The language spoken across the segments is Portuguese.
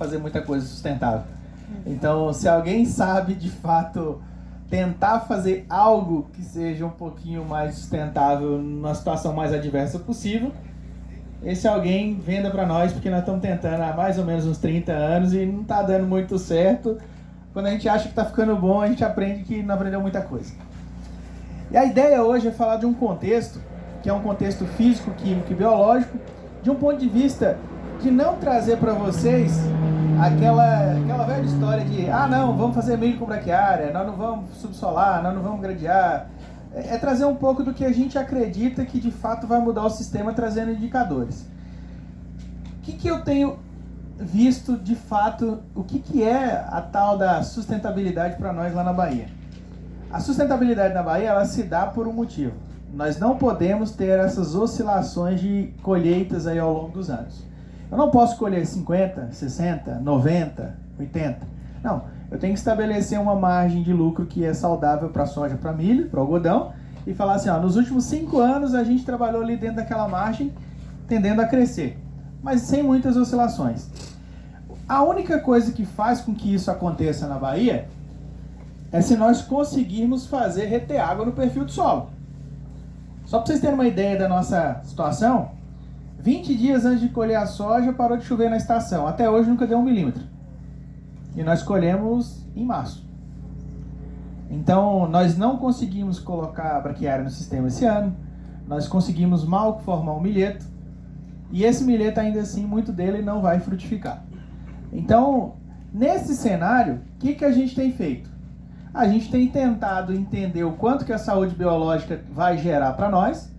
fazer muita coisa sustentável. Então, se alguém sabe de fato tentar fazer algo que seja um pouquinho mais sustentável numa situação mais adversa possível, esse alguém venda para nós, porque nós estamos tentando há mais ou menos uns 30 anos e não está dando muito certo. Quando a gente acha que está ficando bom, a gente aprende que não aprendeu muita coisa. E a ideia hoje é falar de um contexto, que é um contexto físico, químico e biológico, de um ponto de vista de não trazer para vocês aquela velha história de não, vamos fazer milho com braquiária, nós não vamos subsolar, nós não vamos gradear. É trazer um pouco do que a gente acredita que de fato vai mudar o sistema, trazendo indicadores. O que eu tenho visto de fato, o que é a tal da sustentabilidade para nós lá na Bahia? A sustentabilidade na Bahia, ela se dá por um motivo. Nós não podemos ter essas oscilações de colheitas aí ao longo dos anos. Eu não posso colher 50, 60, 90, 80. Não, eu tenho que estabelecer uma margem de lucro que é saudável para soja, para milho, para algodão, e falar assim, nos últimos 5 anos a gente trabalhou ali dentro daquela margem, tendendo a crescer, mas sem muitas oscilações. A única coisa que faz com que isso aconteça na Bahia é se nós conseguirmos fazer reter água no perfil do solo. Só para vocês terem uma ideia da nossa situação, 20 dias antes de colher a soja parou de chover na estação. Até hoje nunca deu 1 milímetro. E nós colhemos em março. Então nós não conseguimos colocar a braquiária no sistema esse ano. Nós conseguimos mal formar um milheto. E esse milheto ainda assim, muito dele não vai frutificar. Então, nesse cenário, o que a gente tem feito? A gente tem tentado entender o quanto que a saúde biológica vai gerar para nós,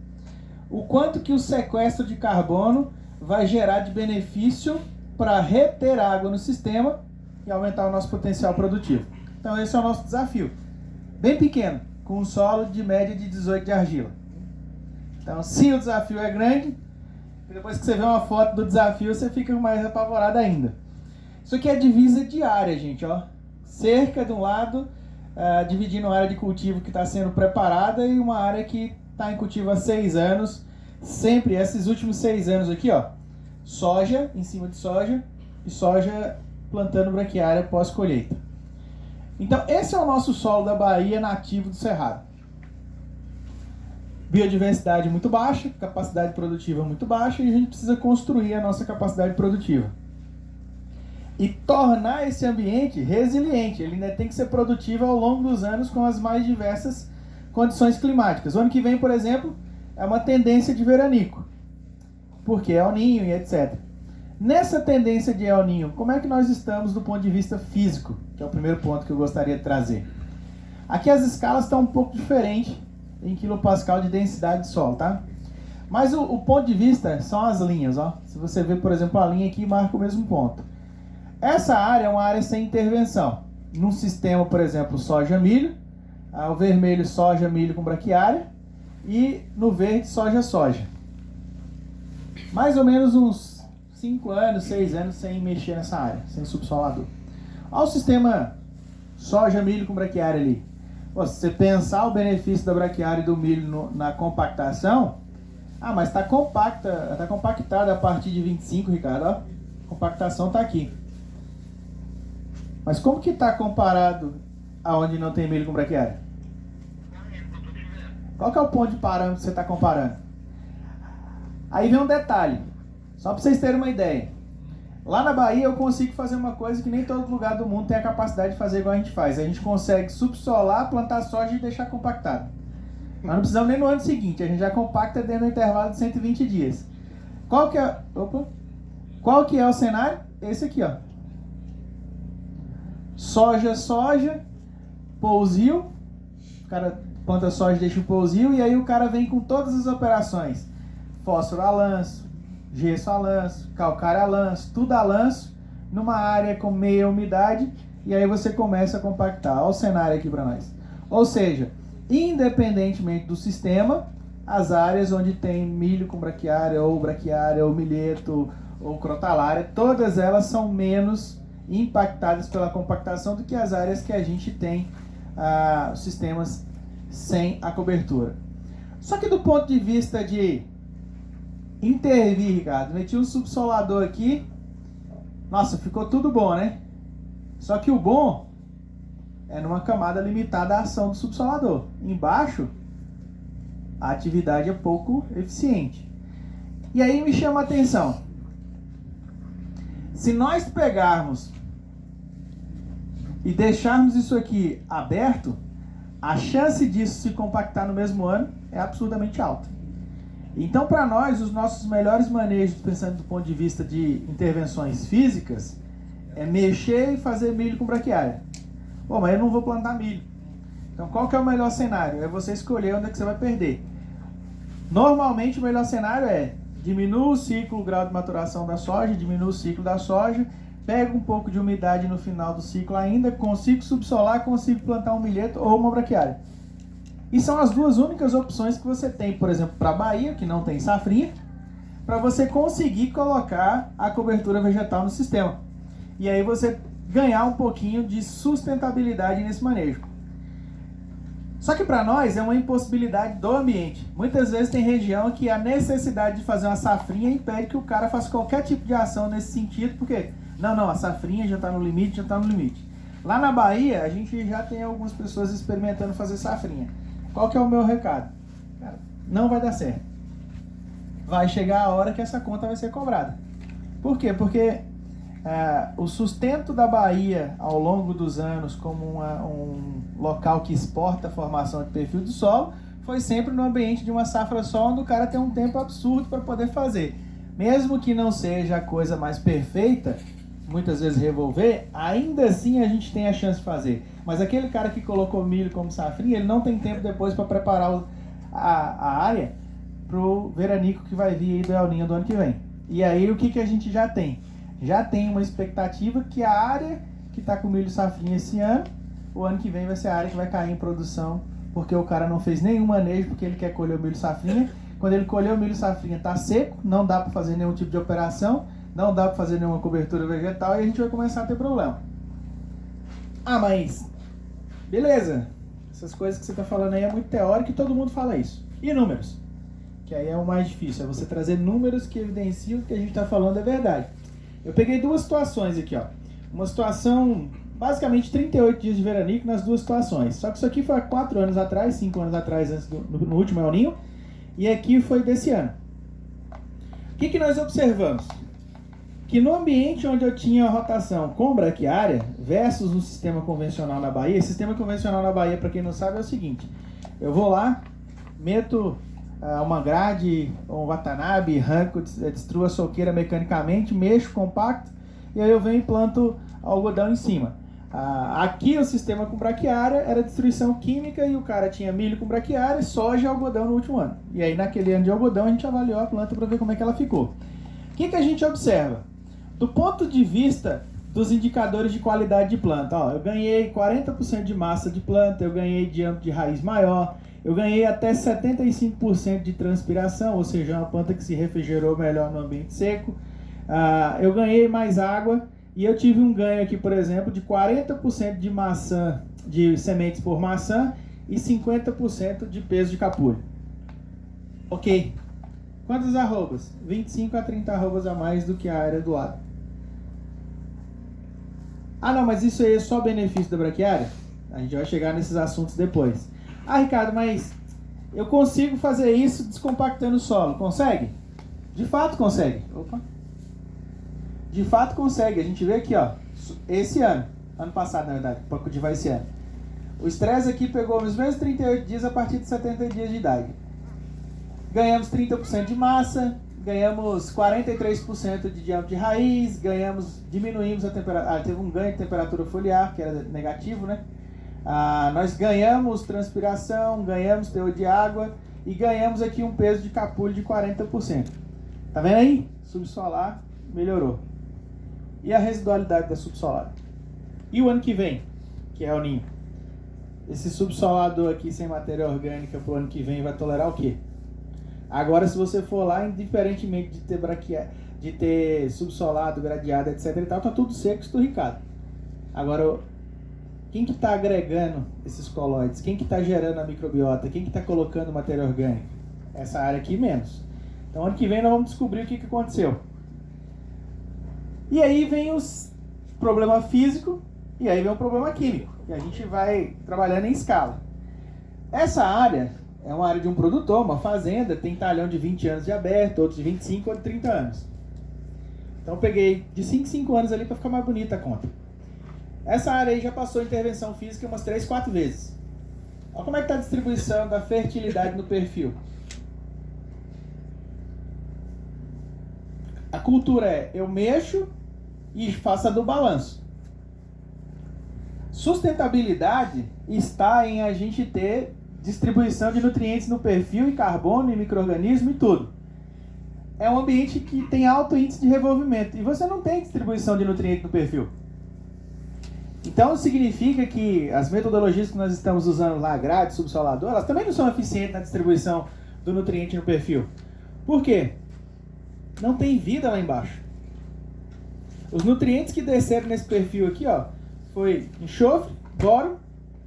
o quanto que o sequestro de carbono vai gerar de benefício para reter água no sistema e aumentar o nosso potencial produtivo. Então esse é o nosso desafio. Bem pequeno, com um solo de média de 18 de argila. Então se o desafio é grande, depois que você vê uma foto do desafio, você fica mais apavorado ainda. Isso aqui é divisa diária, gente. Cerca de um lado, dividindo uma área de cultivo que está sendo preparada e uma área que está em cultivo há 6 anos. Sempre, esses últimos 6 anos aqui, soja em cima de soja e soja plantando braquiária pós-colheita. Então, esse é o nosso solo da Bahia nativo do Cerrado. Biodiversidade muito baixa, capacidade produtiva muito baixa e a gente precisa construir a nossa capacidade produtiva. E tornar esse ambiente resiliente. Ele ainda tem que ser produtivo ao longo dos anos com as mais diversas condições climáticas. O ano que vem, por exemplo, é uma tendência de veranico, porque é El Niño e etc. Nessa tendência de El Niño, como é que nós estamos do ponto de vista físico? Que é o primeiro ponto que eu gostaria de trazer. Aqui as escalas estão um pouco diferentes em quilopascal de densidade de solo, tá? Mas o ponto de vista são as linhas, Se você ver, por exemplo, a linha aqui marca o mesmo ponto. Essa área é uma área sem intervenção. Num sistema, por exemplo, soja-milho, o vermelho soja-milho com braquiária e no verde soja-soja. Mais ou menos uns 5 anos, 6 anos sem mexer nessa área, sem subsolador. Olha o sistema soja-milho com braquiária ali. Se você pensar o benefício da braquiária e do milho na compactação, mas está compactada a partir de 25, Ricardo. A compactação está aqui. Mas como que está comparado aonde não tem milho com braquiária? Qual que é o ponto de parâmetro que você está comparando? Aí vem um detalhe, só para vocês terem uma ideia. Lá na Bahia eu consigo fazer uma coisa que nem todo lugar do mundo tem a capacidade de fazer igual a gente faz. A gente consegue subsolar, plantar soja e deixar compactado. Nós não precisamos nem no ano seguinte, a gente já compacta dentro do intervalo de 120 dias. Qual que é o cenário? Esse aqui, Soja, pousio, o cara planta soja, deixa o pousio, e aí o cara vem com todas as operações. Fósforo a lanço, gesso a lanço, calcário a lanço, tudo a lanço, numa área com meia umidade, e aí você começa a compactar. Olha o cenário aqui para nós. Ou seja, independentemente do sistema, as áreas onde tem milho com braquiária, ou milheto, ou crotalária, todas elas são menos impactadas pela compactação do que as áreas que a gente tem sistemas sem a cobertura. Só que do ponto de vista de intervir, Ricardo, meti um subsolador aqui, Nossa, ficou tudo bom, né? Só que o bom é numa camada limitada à ação do subsolador. Embaixo, a atividade é pouco eficiente. E aí me chama a atenção. Se nós pegarmos e deixarmos isso aqui aberto, a chance disso se compactar no mesmo ano é absurdamente alta. Então, para nós, os nossos melhores manejos, pensando do ponto de vista de intervenções físicas, é mexer e fazer milho com braquiária. Pô, mas eu não vou plantar milho. Então, qual que é o melhor cenário? É você escolher onde é que você vai perder. Normalmente, o melhor cenário é diminua o ciclo, o grau de maturação da soja, diminua o ciclo da soja, pega um pouco de umidade no final do ciclo ainda, consigo subsolar, consigo plantar um milheto ou uma braquiária. E são as duas únicas opções que você tem, por exemplo, para a Bahia, que não tem safrinha, para você conseguir colocar a cobertura vegetal no sistema. E aí você ganhar um pouquinho de sustentabilidade nesse manejo. Só que para nós é uma impossibilidade do ambiente. Muitas vezes tem região que a necessidade de fazer uma safrinha impede que o cara faça qualquer tipo de ação nesse sentido, porque não, a safrinha já está no limite, Lá na Bahia, a gente já tem algumas pessoas experimentando fazer safrinha. Qual que é o meu recado? Cara, não vai dar certo. Vai chegar a hora que essa conta vai ser cobrada. Por quê? Porque o sustento da Bahia ao longo dos anos como um local que exporta a formação de perfil do solo foi sempre no ambiente de uma safra só, onde o cara tem um tempo absurdo para poder fazer. Mesmo que não seja a coisa mais perfeita, muitas vezes revolver, ainda assim a gente tem a chance de fazer. Mas aquele cara que colocou milho como safrinha, ele não tem tempo depois para preparar a área para o veranico que vai vir aí do El Niño do ano que vem. E aí o que a gente já tem? Já tem uma expectativa que a área que está com milho safrinha esse ano, o ano que vem vai ser a área que vai cair em produção, porque o cara não fez nenhum manejo, porque ele quer colher o milho safrinha. Quando ele colher o milho safrinha está seco, não dá para fazer nenhum tipo de operação, não dá para fazer nenhuma cobertura vegetal e a gente vai começar a ter problema. Ah, mas beleza, essas coisas que você está falando aí é muito teórico e todo mundo fala isso. E números? Que aí é o mais difícil, é você trazer números que evidenciam que o que a gente está falando é verdade. Eu peguei duas situações aqui, ó. Uma situação, basicamente 38 dias de veranico nas duas situações. Só que isso aqui foi há 4 anos atrás, 5 anos atrás, antes no último El Niño, e aqui foi desse ano. O que nós observamos? Que no ambiente onde eu tinha a rotação com braquiária versus no sistema convencional na Bahia, sistema convencional na Bahia, para quem não sabe, é o seguinte: eu vou lá, meto uma grade, um watanabe, arranco, destruo a soqueira mecanicamente, mexo, compacto, e aí eu venho e planto algodão em cima. Aqui o sistema com braquiária era destruição química e o cara tinha milho com braquiária, soja e algodão no último ano. E aí naquele ano de algodão a gente avaliou a planta para ver como é que ela ficou. O que a gente observa? Do ponto de vista dos indicadores de qualidade de planta, ó, eu ganhei 40% de massa de planta, eu ganhei diâmetro de raiz maior, eu ganhei até 75% de transpiração, ou seja, uma planta que se refrigerou melhor no ambiente seco, eu ganhei mais água e eu tive um ganho aqui, por exemplo, de 40% de maçã, de sementes por maçã e 50% de peso de capulho. Ok. Quantas arrobas? 25 a 30 arrobas a mais do que a área do lado. Ah, não, mas isso aí é só benefício da braquiária? A gente vai chegar nesses assuntos depois. Ah, Ricardo, mas eu consigo fazer isso descompactando o solo. Consegue? De fato consegue. Opa. De fato consegue. A gente vê aqui, ó, esse ano passado, na verdade, para cultivar esse ano. O estresse aqui pegou os mesmos 38 dias a partir de 70 dias de idade. Ganhamos 30% de massa, ganhamos 43% de diâmetro de raiz, diminuímos a temperatura, teve um ganho de temperatura foliar, que era negativo, né? Nós ganhamos transpiração, ganhamos teor de água e ganhamos aqui um peso de capulho de 40%. Tá vendo aí? Subsolar melhorou. E a residualidade da subsolada? E o ano que vem, que é o ninho? Esse subsolador aqui sem matéria orgânica pro ano que vem vai tolerar o quê? Agora, se você for lá, indiferentemente de ter subsolado, gradeado, etc e tal, tá tudo seco, esturricado. Agora, quem que está agregando esses colóides? Quem que está gerando a microbiota? Quem que está colocando matéria orgânica? Essa área aqui menos. Então, ano que vem nós vamos descobrir o que aconteceu. E aí vem os problema físico e aí vem o problema químico. E a gente vai trabalhando em escala. Essa área é uma área de um produtor, uma fazenda, tem talhão de 20 anos de aberto, outros de 25 ou de 30 anos. Então eu peguei de 5 em 5 anos ali para ficar mais bonita a conta. Essa área aí já passou intervenção física umas 3, 4 vezes. Olha como é que está a distribuição da fertilidade no perfil. A cultura é, eu mexo e faço a do balanço. Sustentabilidade está em a gente ter distribuição de nutrientes no perfil, e carbono, e micro-organismo e tudo. É um ambiente que tem alto índice de revolvimento e você não tem distribuição de nutrientes no perfil. Então significa que as metodologias que nós estamos usando lá, grade, subsolador, elas também não são eficientes na distribuição do nutriente no perfil. Por quê? Não tem vida lá embaixo. Os nutrientes que desceram nesse perfil aqui, ó, foi enxofre, boro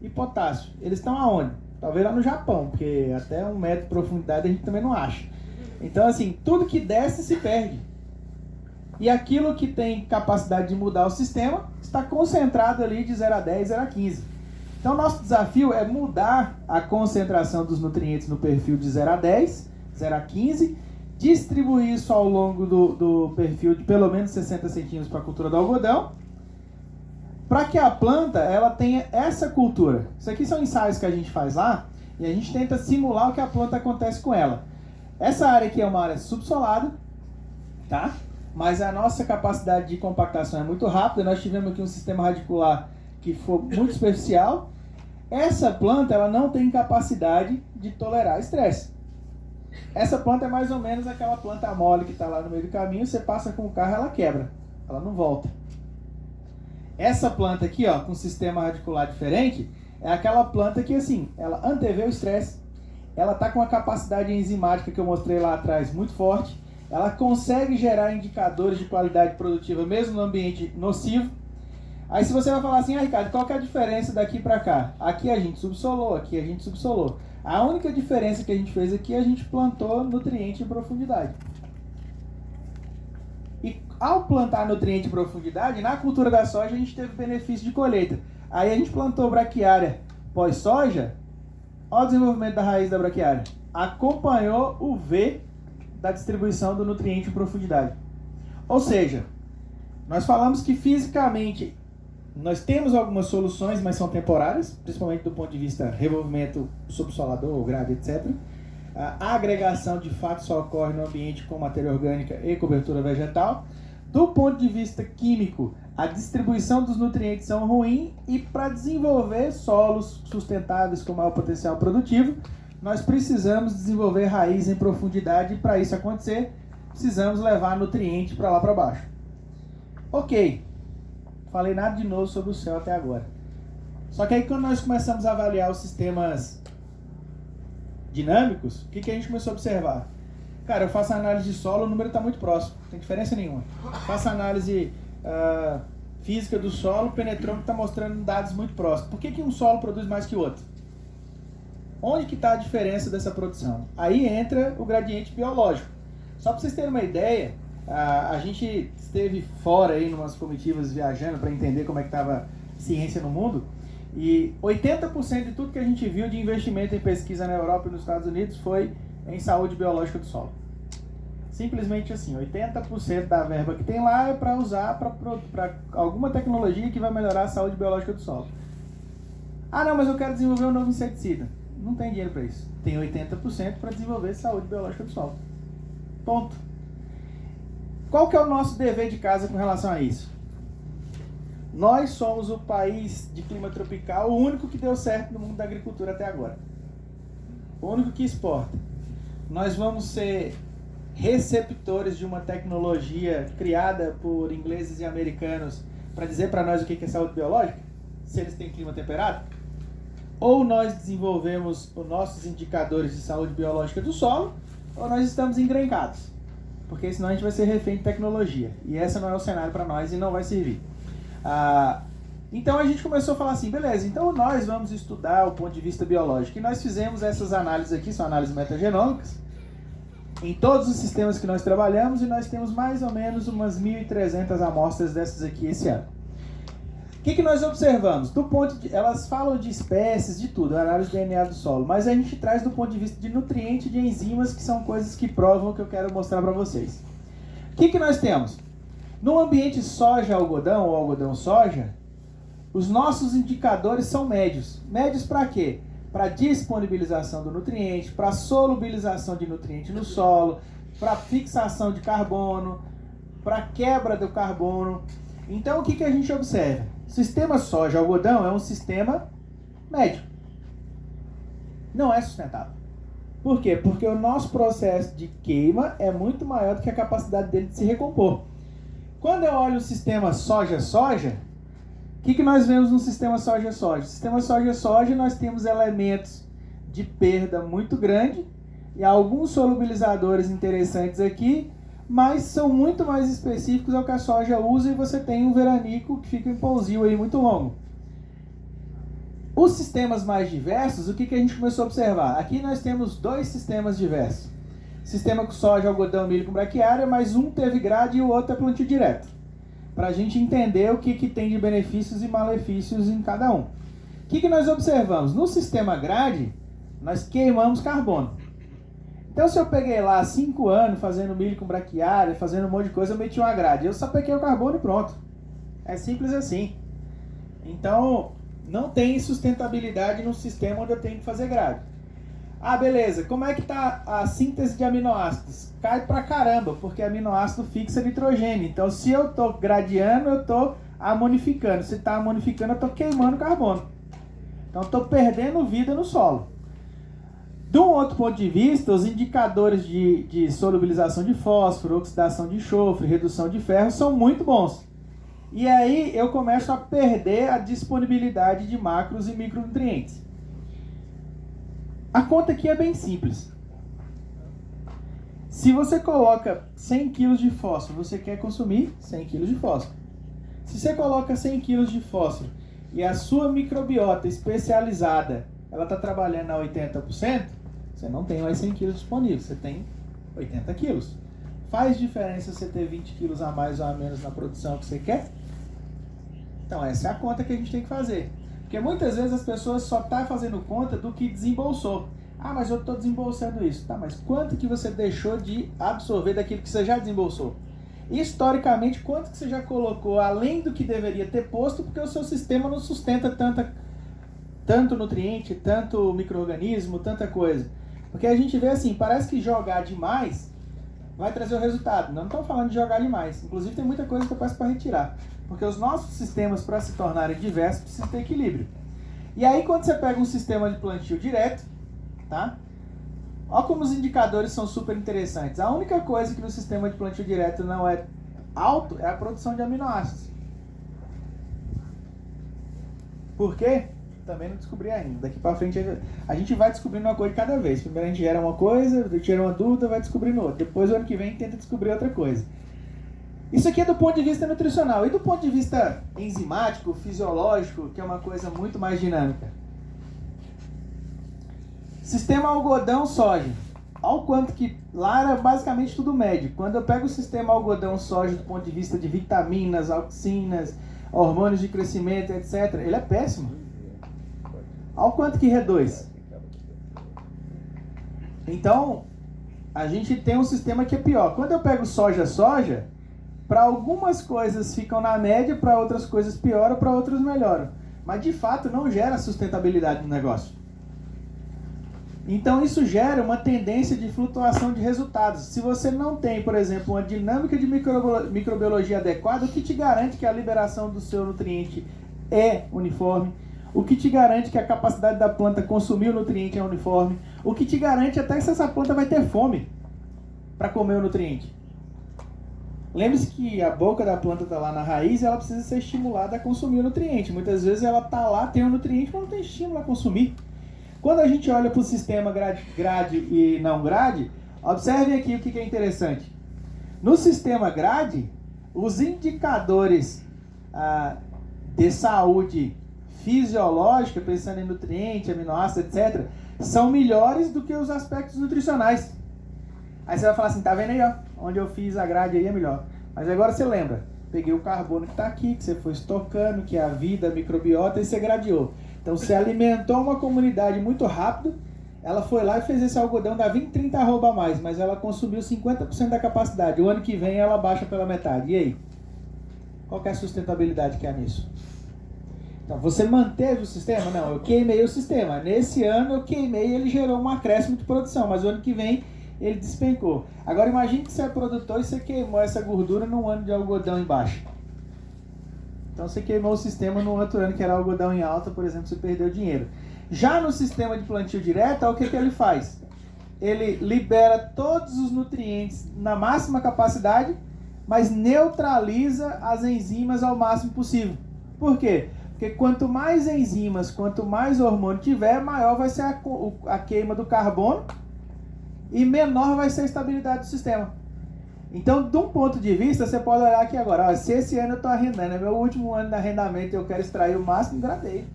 e potássio. Eles estão aonde? Talvez lá no Japão, porque até 1 metro de profundidade a gente também não acha. Então, assim, tudo que desce se perde. E aquilo que tem capacidade de mudar o sistema está concentrado ali de 0 a 10, 0 a 15. Então, nosso desafio é mudar a concentração dos nutrientes no perfil de 0 a 10, 0 a 15, distribuir isso ao longo do perfil de pelo menos 60 centímetros para a cultura do algodão, para que a planta ela tenha essa cultura. Isso aqui são ensaios que a gente faz lá e a gente tenta simular o que a planta acontece com ela. Essa área aqui é uma área subsolada, tá? Mas a nossa capacidade de compactação é muito rápida. Nós tivemos aqui um sistema radicular que foi muito superficial. Essa planta ela não tem capacidade de tolerar estresse. Essa planta é mais ou menos aquela planta mole que está lá no meio do caminho. Você passa com o carro, ela quebra, ela não volta. Essa planta aqui, ó, com sistema radicular diferente, é aquela planta que, assim, ela antevê o estresse, ela está com a capacidade enzimática que eu mostrei lá atrás muito forte, ela consegue gerar indicadores de qualidade produtiva mesmo no ambiente nocivo. Aí se você vai falar assim, Ricardo, qual que é a diferença daqui para cá? Aqui a gente subsolou, aqui a gente subsolou. A única diferença que a gente fez aqui é a gente plantou nutriente em profundidade. E ao plantar nutriente em profundidade, na cultura da soja a gente teve benefício de colheita. Aí a gente plantou braquiária pós-soja, olha o desenvolvimento da raiz da braquiária. Acompanhou o V da distribuição do nutriente em profundidade. Ou seja, nós falamos que fisicamente nós temos algumas soluções, mas são temporárias, principalmente do ponto de vista revolvimento subsolador, grade, etc. A agregação de fato só ocorre no ambiente com matéria orgânica e cobertura vegetal. Do ponto de vista químico, a distribuição dos nutrientes são ruins e para desenvolver solos sustentáveis com maior potencial produtivo, nós precisamos desenvolver raiz em profundidade e para isso acontecer, precisamos levar nutriente para lá para baixo. Ok, falei nada de novo sobre o céu até agora. Só que aí quando nós começamos a avaliar os sistemas dinâmicos, o que a gente começou a observar? Cara, eu faço análise de solo, o número está muito próximo, não tem diferença nenhuma. Faço análise física do solo, o penetrômetro está mostrando dados muito próximos. Por que um solo produz mais que o outro? Onde que está a diferença dessa produção? Aí entra o gradiente biológico. Só para vocês terem uma ideia, a gente esteve fora aí, numas comitivas viajando para entender como é que estava a ciência no mundo, e 80% de tudo que a gente viu de investimento em pesquisa na Europa e nos Estados Unidos foi em saúde biológica do solo. Simplesmente assim, 80% da verba que tem lá é para usar para alguma tecnologia que vai melhorar a saúde biológica do solo. Ah não, mas eu quero desenvolver um novo inseticida. Não tem dinheiro para isso. Tem 80% para desenvolver saúde biológica do solo. Ponto. Qual que é o nosso dever de casa com relação a isso? Nós somos o país de clima tropical, o único que deu certo no mundo da agricultura até agora. O único que exporta. Nós vamos ser receptores de uma tecnologia criada por ingleses e americanos para dizer para nós o que é saúde biológica? Se eles têm clima temperado? Ou nós desenvolvemos os nossos indicadores de saúde biológica do solo, ou nós estamos engrencados. Porque senão a gente vai ser refém de tecnologia. E esse não é o cenário para nós e não vai servir. Então a gente começou a falar assim, beleza, então nós vamos estudar o ponto de vista biológico. E nós fizemos essas análises aqui, são análises metagenômicas, em todos os sistemas que nós trabalhamos, e nós temos mais ou menos umas 1.300 amostras dessas aqui esse ano. O que nós observamos? Elas falam de espécies, de tudo, análise de DNA do solo, mas a gente traz do ponto de vista de nutriente e de enzimas, que são coisas que provam o que eu quero mostrar para vocês. O que nós temos? No ambiente soja-algodão ou algodão-soja, os nossos indicadores são médios. Médios para quê? Para disponibilização do nutriente, para solubilização de nutriente no solo, para fixação de carbono, para quebra do carbono. Então, o que a gente observa? O sistema soja-algodão é um sistema médio. Não é sustentável. Por quê? Porque o nosso processo de queima é muito maior do que a capacidade dele de se recompor. Quando eu olho o sistema soja-soja, o que nós vemos no sistema soja-soja? No sistema soja-soja nós temos elementos de perda muito grande e alguns solubilizadores interessantes aqui, mas são muito mais específicos ao que a soja usa, e você tem um veranico que fica em pousio aí muito longo. Os sistemas mais diversos, o que a gente começou a observar? Aqui nós temos dois sistemas diversos. Sistema com soja, algodão, milho com braquiária, mas um teve grade e o outro é plantio direto. Para a gente entender o que tem de benefícios e malefícios em cada um. O que nós observamos? No sistema grade, nós queimamos carbono. Então, se eu peguei lá 5 anos fazendo milho com braquiária, fazendo um monte de coisa, eu meti uma grade. Eu só peguei o carbono e pronto. É simples assim. Então, não tem sustentabilidade no sistema onde eu tenho que fazer grade. Ah, beleza. Como é que está a síntese de aminoácidos? Cai pra caramba, porque aminoácido fixa nitrogênio. Então, se eu estou gradiando, eu estou amonificando. Se está amonificando, eu estou queimando carbono. Então, estou perdendo vida no solo. De um outro ponto de vista, os indicadores de solubilização de fósforo, oxidação de enxofre, redução de ferro são muito bons. E aí eu começo a perder a disponibilidade de macros e micronutrientes. A conta aqui é bem simples. Se você coloca 100 kg de fósforo, você quer consumir 100 kg de fósforo. Se você coloca 100 kg de fósforo e a sua microbiota especializada ela está trabalhando a 80%, você não tem mais 100 kg disponíveis, você tem 80 kg. Faz diferença você ter 20 kg a mais ou a menos na produção que você quer? Então essa é a conta que a gente tem que fazer. Porque muitas vezes as pessoas só estão fazendo conta do que desembolsou. Ah, mas eu estou desembolsando isso. Tá, mas quanto que você deixou de absorver daquilo que você já desembolsou? Historicamente, quanto que você já colocou além do que deveria ter posto, porque o seu sistema não sustenta tanto nutriente, tanto micro-organismo, tanta coisa. Porque a gente vê assim, parece que jogar demais vai trazer o resultado. Não estamos falando de jogar demais. Inclusive tem muita coisa que eu peço para retirar. Porque os nossos sistemas, para se tornarem diversos, precisam ter equilíbrio. E aí quando você pega um sistema de plantio direto, tá? Olha como os indicadores são super interessantes. A única coisa que no sistema de plantio direto não é alto é a produção de aminoácidos. Por quê? Também não descobri ainda. Daqui para frente a gente vai descobrindo uma coisa de cada vez. Primeiro a gente gera uma coisa, gera uma dúvida, vai descobrindo outra. Depois o ano que vem tenta descobrir outra coisa. Isso aqui é do ponto de vista nutricional. E do ponto de vista enzimático, fisiológico, que é uma coisa muito mais dinâmica. Sistema algodão-soja. Olha o quanto que lá era basicamente tudo médio. Quando eu pego o sistema algodão-soja do ponto de vista de vitaminas, auxinas, hormônios de crescimento, etc., ele é péssimo. Olha o quanto que reduz. Então, a gente tem um sistema que é pior. Quando eu pego soja, para algumas coisas ficam na média, para outras coisas pioram, para outras melhoram. Mas, de fato, não gera sustentabilidade no negócio. Então, isso gera uma tendência de flutuação de resultados. Se você não tem, por exemplo, uma dinâmica de microbiologia adequada, o que te garante que a liberação do seu nutriente é uniforme? O que te garante que a capacidade da planta consumir o nutriente é uniforme? O que te garante até se essa planta vai ter fome para comer o nutriente? Lembre-se que a boca da planta está lá na raiz e ela precisa ser estimulada a consumir o nutriente. Muitas vezes ela está lá, tem o nutriente, mas não tem estímulo a consumir. Quando a gente olha para o sistema grade e não grade, observem aqui o que é interessante. No sistema grade, os indicadores de saúde fisiológica, pensando em nutriente, aminoácidos, etc., são melhores do que os aspectos nutricionais. Aí você vai falar assim, tá vendo aí, ó, onde eu fiz a grade aí é melhor. Mas agora você lembra, peguei o carbono que está aqui, que você foi estocando, que é a vida, a microbiota, e você gradeou. Então você alimentou uma comunidade muito rápido, ela foi lá e fez esse algodão, dá 20, 30 arroba a mais, mas ela consumiu 50% da capacidade. O ano que vem ela baixa pela metade. E aí? Qual que é a sustentabilidade que há nisso? Então, você manteve o sistema? Não, eu queimei o sistema. Nesse ano eu queimei e ele gerou um acréscimo de produção, mas o ano que vem ele despencou. Agora imagine que você é produtor e você queimou essa gordura num ano de algodão em baixa. Então você queimou o sistema no outro ano que era algodão em alta, por exemplo, você perdeu dinheiro. Já no sistema de plantio direto, o que ele faz? Ele libera todos os nutrientes na máxima capacidade, mas neutraliza as enzimas ao máximo possível. Por quê? Porque quanto mais enzimas, quanto mais hormônio tiver, maior vai ser a queima do carbono e menor vai ser a estabilidade do sistema. Então, de um ponto de vista, você pode olhar aqui agora, ó, se esse ano eu estou arrendando, é meu último ano de arrendamento e eu quero extrair o máximo, gradei.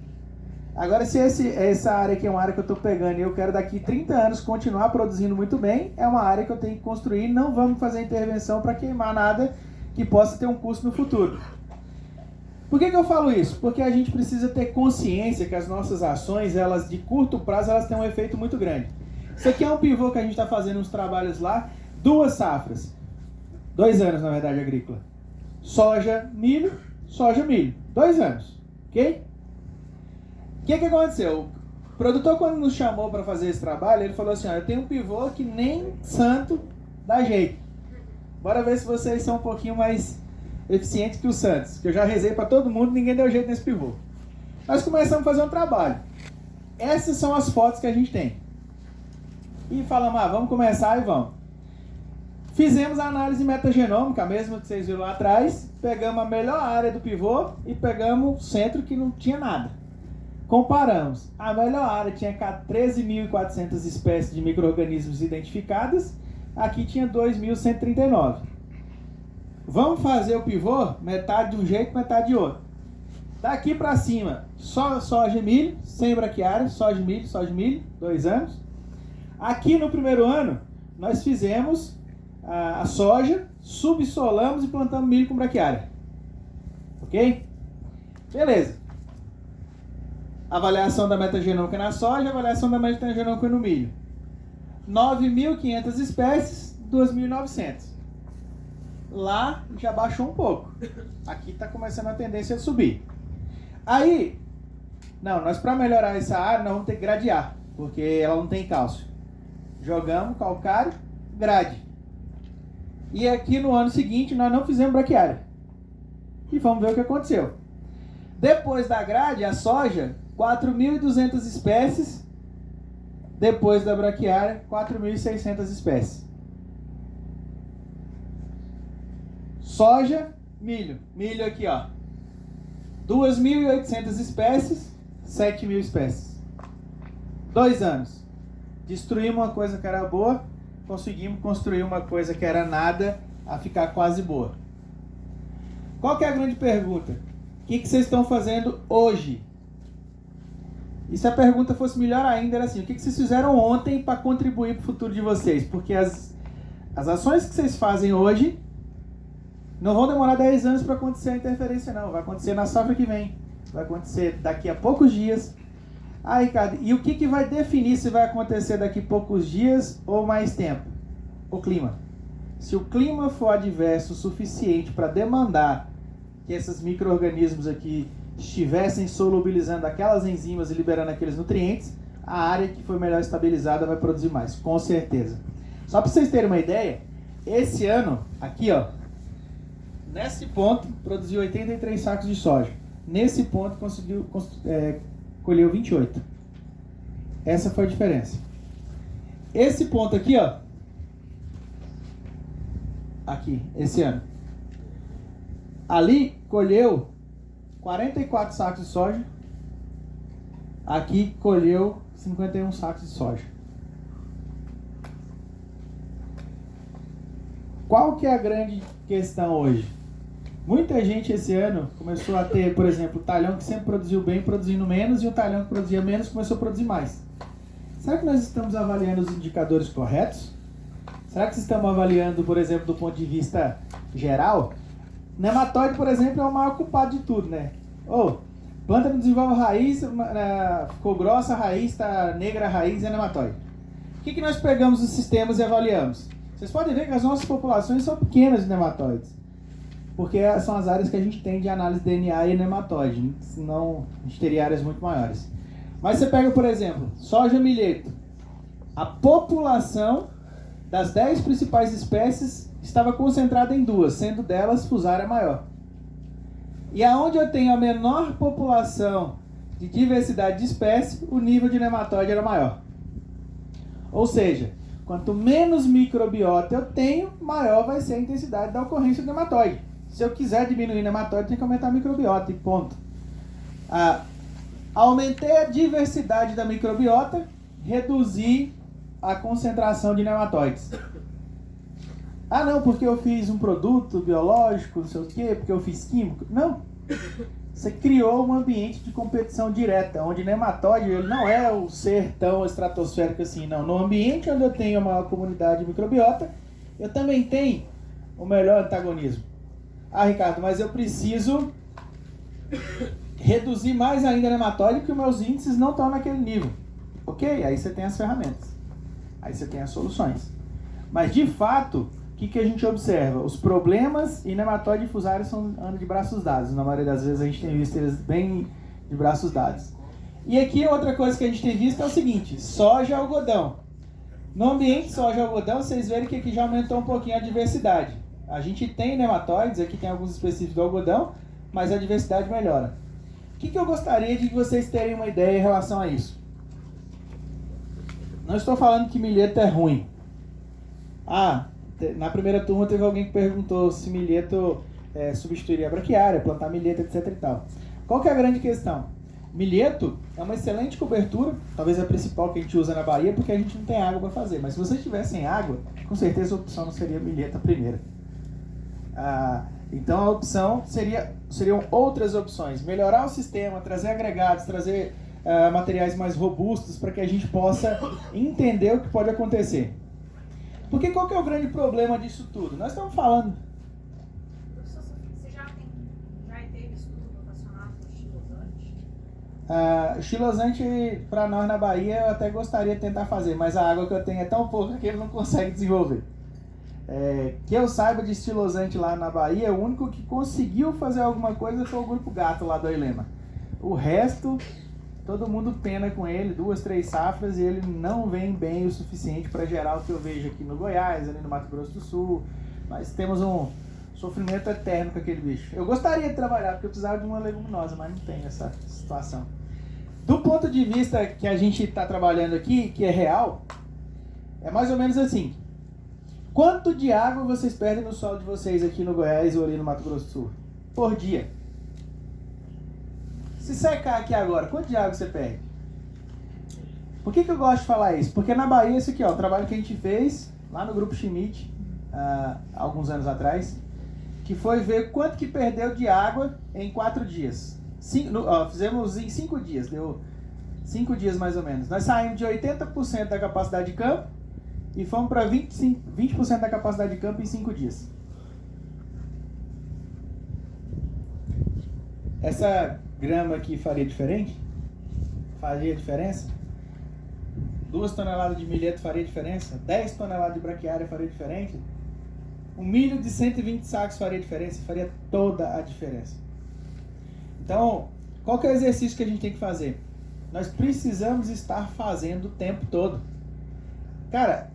Agora, se essa área aqui é uma área que eu estou pegando e eu quero daqui 30 anos continuar produzindo muito bem, é uma área que eu tenho que construir, não vamos fazer intervenção para queimar nada que possa ter um custo no futuro. Por que eu falo isso? Porque a gente precisa ter consciência que as nossas ações, elas de curto prazo, elas têm um efeito muito grande. Isso aqui é um pivô que a gente está fazendo uns trabalhos lá, 2 safras. 2 anos, na verdade, agrícola. Soja, milho, 2 anos. Ok? O que aconteceu? O produtor, quando nos chamou para fazer esse trabalho, ele falou assim, ó, eu tenho um pivô que nem santo dá jeito. Bora ver se vocês são um pouquinho mais eficientes que os santos. Que eu já rezei para todo mundo, ninguém deu jeito nesse pivô. Nós começamos a fazer um trabalho. Essas são as fotos que a gente tem. E falamos, vamos começar e vamos. Fizemos a análise metagenômica, a mesma que vocês viram lá atrás. Pegamos a melhor área do pivô e pegamos o centro que não tinha nada. Comparamos. A melhor área tinha 13.400 espécies de micro-organismos identificadas. Aqui tinha 2.139. Vamos fazer o pivô, metade de um jeito, metade de outro. Daqui para cima, só soja e milho, sem braquiária, soja e milho, 2 anos. Aqui no primeiro ano, nós fizemos a soja, subsolamos e plantamos milho com braquiária. Ok? Beleza. Avaliação da metagenômica na soja, avaliação da metagenômica no milho. 9.500 espécies, 2.900. Lá já baixou um pouco. Aqui está começando a tendência a subir. Aí, nós para melhorar essa área, nós vamos ter que gradear, porque ela não tem cálcio. Jogamos calcário, grade. E aqui no ano seguinte nós não fizemos braquiária. E vamos ver o que aconteceu. Depois da grade, a soja, 4.200 espécies. Depois da braquiária, 4.600 espécies. Soja, milho. Milho aqui, ó. 2.800 espécies, 7.000 espécies. 2 anos. Destruímos uma coisa que era boa, conseguimos construir uma coisa que era nada a ficar quase boa. Qual que é a grande pergunta? O que vocês estão fazendo hoje? E se a pergunta fosse melhor ainda, era assim, o que vocês fizeram ontem para contribuir para o futuro de vocês? Porque as ações que vocês fazem hoje não vão demorar 10 anos para acontecer a interferência, não. Vai acontecer na safra que vem. Vai acontecer daqui a poucos dias. Ricardo, e o que vai definir se vai acontecer daqui a poucos dias ou mais tempo? O clima. Se o clima for adverso o suficiente para demandar que esses micro-organismos aqui estivessem solubilizando aquelas enzimas e liberando aqueles nutrientes, a área que foi melhor estabilizada vai produzir mais, com certeza. Só para vocês terem uma ideia, esse ano, aqui ó, nesse ponto, produziu 83 sacos de soja. Nesse ponto, colheu 28. Essa foi a diferença. Esse ponto aqui, ó. Aqui, esse ano. Ali, colheu 44 sacos de soja. Aqui, colheu 51 sacos de soja. Qual que é a grande questão hoje? Muita gente esse ano começou a ter, por exemplo, o talhão que sempre produziu bem, produzindo menos, e o talhão que produzia menos começou a produzir mais. Será que nós estamos avaliando os indicadores corretos? Será que vocês estão avaliando, por exemplo, do ponto de vista geral? Nematóide, por exemplo, é o maior culpado de tudo, né? Planta não desenvolve raiz, ficou grossa a raiz, está negra a raiz, é nematóide. O que nós pegamos os sistemas e avaliamos? Vocês podem ver que as nossas populações são pequenas de nematóides, porque são as áreas que a gente tem de análise de DNA e nematóide, senão a gente teria áreas muito maiores. Mas você pega, por exemplo, soja milheto. A população das 10 principais espécies estava concentrada em 2, sendo delas Fusarium maior. E aonde eu tenho a menor população de diversidade de espécies, o nível de nematóide era maior. Ou seja, quanto menos microbiota eu tenho, maior vai ser a intensidade da ocorrência do nematóide. Se eu quiser diminuir o nematóide, tem que aumentar a microbiota e ponto. Aumentei a diversidade da microbiota, reduzi a concentração de nematóides. Não, porque eu fiz um produto biológico, não sei o quê, porque eu fiz químico. Não. Você criou um ambiente de competição direta, onde nematóide ele não é o ser tão estratosférico assim, não. No ambiente onde eu tenho a maior comunidade microbiota, eu também tenho o melhor antagonismo. Ricardo, mas eu preciso reduzir mais ainda nematóide porque os meus índices não estão naquele nível. Ok? Aí você tem as ferramentas. Aí você tem as soluções. Mas, de fato, o que a gente observa? Os problemas e nematóide e Fusarium andam de braços dados. Na maioria das vezes a gente tem visto eles bem de braços dados. E aqui outra coisa que a gente tem visto é o seguinte: soja e algodão. No ambiente soja e algodão, vocês verem que aqui já aumentou um pouquinho a diversidade. A gente tem nematóides, aqui tem alguns específicos do algodão, mas a diversidade melhora. O que eu gostaria de vocês terem uma ideia em relação a isso? Não estou falando que milheto é ruim. Na primeira turma teve alguém que perguntou se milheto substituiria a braquiária, plantar milheto, etc e tal. Qual que é a grande questão? Milheto é uma excelente cobertura, talvez a principal que a gente usa na Bahia, porque a gente não tem água para fazer. Mas se vocês tivessem água, com certeza a opção não seria milheto a primeira. Então a opção seriam outras opções. Melhorar o sistema, trazer agregados, trazer materiais mais robustos para que a gente possa entender o que pode acontecer. Porque qual que é o grande problema disso tudo? Nós estamos falando... Você já teve estudo rotacionado com xilosante? Xilosante, para nós na Bahia, eu até gostaria de tentar fazer, mas a água que eu tenho é tão pouca que ele não consegue desenvolver. Que eu saiba de xilosante lá na Bahia, o único que conseguiu fazer alguma coisa foi o Grupo Gato lá do Oilema. O resto... Todo mundo pena com ele, 2, 3 safras, e ele não vem bem o suficiente para gerar o que eu vejo aqui no Goiás, ali no Mato Grosso do Sul. Nós temos um sofrimento eterno com aquele bicho. Eu gostaria de trabalhar, porque eu precisava de uma leguminosa, mas não tem essa situação. Do ponto de vista que a gente está trabalhando aqui, que é real, é mais ou menos assim. Quanto de água vocês perdem no solo de vocês aqui no Goiás ou ali no Mato Grosso do Sul? Por dia. Se secar aqui agora, quanto de água você perde? Por que eu gosto de falar isso? Porque na Bahia, esse aqui, o trabalho que a gente fez lá no Grupo Schmidt, alguns anos atrás, que foi ver quanto que perdeu de água em 4 dias. Fizemos em 5 dias, deu 5 dias mais ou menos. Nós saímos de 80% da capacidade de campo e fomos para 20% da capacidade de campo em 5 dias. Essa grama aqui faria diferente? Faria diferença? 2 toneladas de milheto faria diferença? 10 toneladas de braquiária faria diferente? Um milho de 120 sacos faria diferença? Faria toda a diferença. Então, qual que é o exercício que a gente tem que fazer? Nós precisamos estar fazendo o tempo todo. Cara,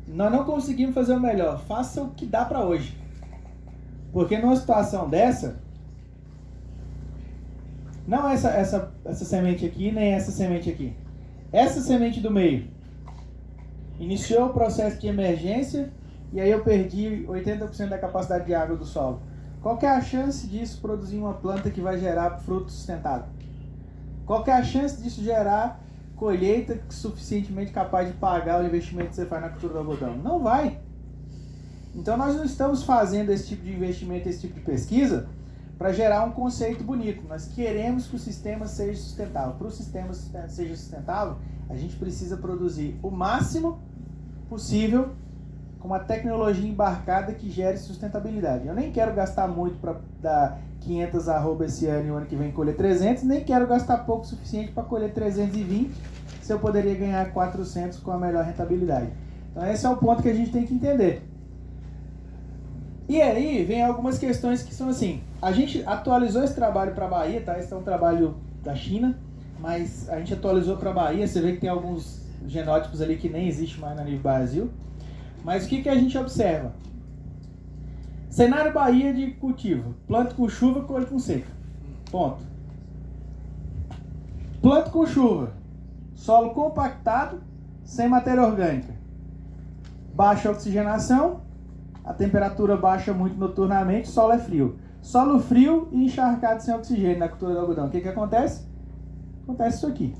nós não conseguimos fazer o melhor. Faça o que dá para hoje. Porque numa situação dessa... Não essa semente aqui, nem essa semente aqui. Essa semente do meio iniciou o processo de emergência e aí eu perdi 80% da capacidade de água do solo. Qual que é a chance disso produzir uma planta que vai gerar fruto sustentável? Qual que é a chance disso gerar colheita suficientemente capaz de pagar o investimento que você faz na cultura do algodão? Não vai. Então nós não estamos fazendo esse tipo de investimento, esse tipo de pesquisa para gerar um conceito bonito. Nós queremos que o sistema seja sustentável. Para o sistema seja sustentável, a gente precisa produzir o máximo possível com uma tecnologia embarcada que gere sustentabilidade. Eu nem quero gastar muito para dar 500 arroba esse ano e o ano que vem colher 300, nem quero gastar pouco o suficiente para colher 320, se eu poderia ganhar 400 com a melhor rentabilidade. Então esse é o ponto que a gente tem que entender. E aí vem algumas questões que são assim, a gente atualizou esse trabalho para a Bahia, tá? Esse é um trabalho da China, mas a gente atualizou para a Bahia, você vê que tem alguns genótipos ali que nem existe mais no nível Brasil. Mas o que a gente observa? Cenário Bahia de cultivo. Planto com chuva, colhe com seca. Ponto. Planto com chuva. Solo compactado, sem matéria orgânica. Baixa oxigenação, a temperatura baixa muito noturnamente, solo é frio. Solo frio e encharcado sem oxigênio na cultura do algodão. O que acontece? Acontece isso aqui.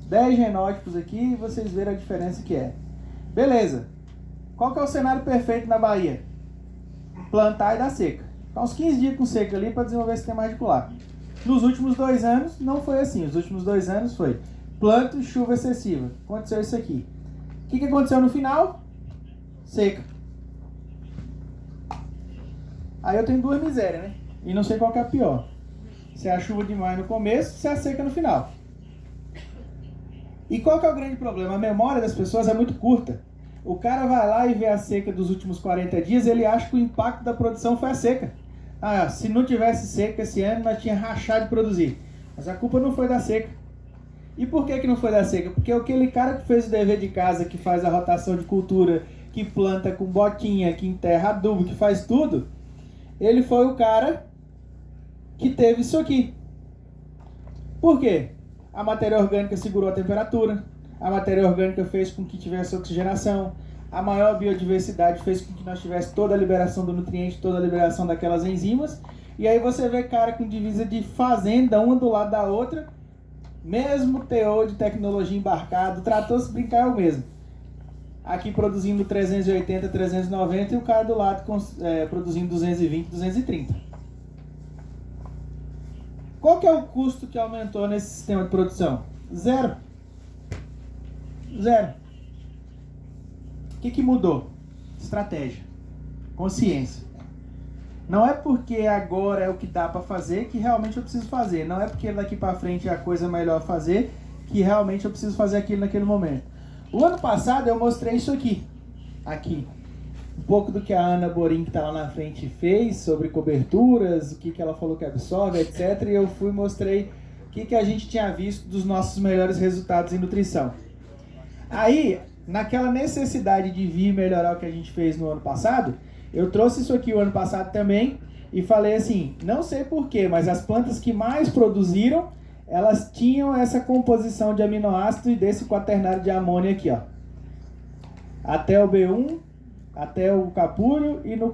10 genótipos aqui e vocês verem a diferença que é. Beleza. Qual que é o cenário perfeito na Bahia? Plantar e dar seca. Ficar uns 15 dias com seca ali para desenvolver sistema radicular. Nos últimos 2 anos não foi assim. Os últimos 2 anos foi planto e chuva excessiva. Aconteceu isso aqui. O que aconteceu no final? Seca. Aí eu tenho 2 misérias, né? E não sei qual que é a pior. Se é a chuva demais no começo, se é a seca no final. E qual que é o grande problema? A memória das pessoas é muito curta. O cara vai lá e vê a seca dos últimos 40 dias, ele acha que o impacto da produção foi a seca. Ah, se não tivesse seca esse ano, nós tínhamos rachado de produzir. Mas a culpa não foi da seca. E por que não foi da seca? Porque aquele cara que fez o dever de casa, que faz a rotação de cultura, que planta com botinha, que enterra adubo, que faz tudo, ele foi o cara que teve isso aqui. Por quê? A matéria orgânica segurou a temperatura, a matéria orgânica fez com que tivesse oxigenação, a maior biodiversidade fez com que nós tivesse toda a liberação do nutriente, toda a liberação daquelas enzimas, e aí você vê cara com divisa de fazenda, uma do lado da outra, mesmo teor de tecnologia embarcado, tratou se brincar é o mesmo. Aqui produzindo 380, 390 e o cara do lado produzindo 220, 230. Qual que é o custo que aumentou nesse sistema de produção? Zero. O que mudou? Estratégia. Consciência. Não é porque agora é o que dá para fazer que realmente eu preciso fazer. Não é porque daqui para frente é a coisa melhor a fazer que realmente eu preciso fazer aquilo naquele momento. O ano passado eu mostrei isso aqui. Um pouco do que a Ana Borim, que está lá na frente, fez sobre coberturas, o que ela falou que absorve, etc. E eu mostrei o que a gente tinha visto dos nossos melhores resultados em nutrição. Aí, naquela necessidade de vir melhorar o que a gente fez no ano passado, eu trouxe isso aqui o ano passado também e falei assim, não sei porquê, mas as plantas que mais produziram, elas tinham essa composição de aminoácido e desse quaternário de amônia aqui, ó. Até o B1, até o capúrio e no